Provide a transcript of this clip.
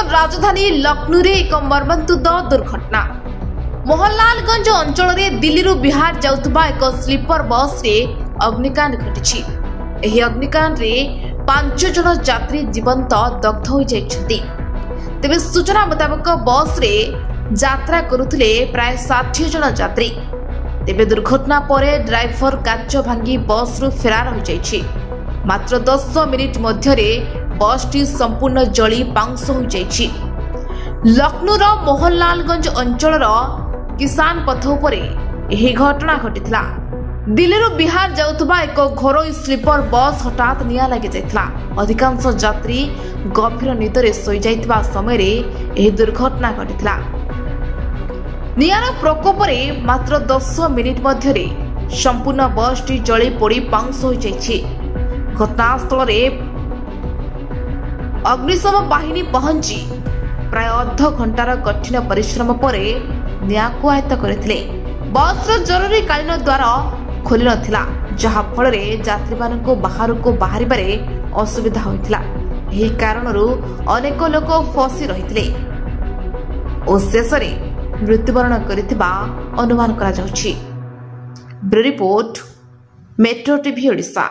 ଗୁଜरात राजधानी लखनऊ रे एक मर्मन्तुद दुर्घटना। मोहनलालगंज अंचल में दिल्ली रु बिहार जाउतबा एक स्लीपर बस रे अग्निकांड घटिछि। एही अग्निकांड रे 5 जन यात्री जीवंत दग्ध हो जाइछथि। तेबे सूचना मुताबिक बस रे यात्रा करुथिले प्राय 60 जन यात्री। तेबे दुर्घटना परे ड्राइवर काच भांगी बस रु फेरार हो जाइछि। मात्र 10 मिनिट मध्यरे बस टी संपूर्ण जली पाउंस हो जाइछि। लखनऊर मोहनलालगंज अंचल किसान पथ उपरे एही घटना घटिथिला। दिल्ली बिहार जाउथबा एक घरोई स्लीपर बस हठात निया लागि जाइथिला। अधिकांश यात्री गभीर निदरे सोई जाइथिबा समय रे एही दुर्घटना घटिथिला। नियार प्रकोपरे मात्र 10 मिनिट मध्यरे संपूर्ण बस टी जली पोड़ी पाउंस हो जाइछि। घटनास्थल रे अग्निशम बाहिनी पहुंची प्राय अर्ध घंटार कठिन परिश्रम परे निया को आयत्त करथिले। बस जरूरी कालीन द्वार खोली नथिला, जहा फल रे यात्री मानक बाहर को बाहरी बारे असुविधा होइथिला। एही कारणरू अनेक लोक फसी रहिथिले ओ शेषरे मृत्युवरण करथिबा अनुमान करा जाउछि। Bureau report, metro TV Odisha.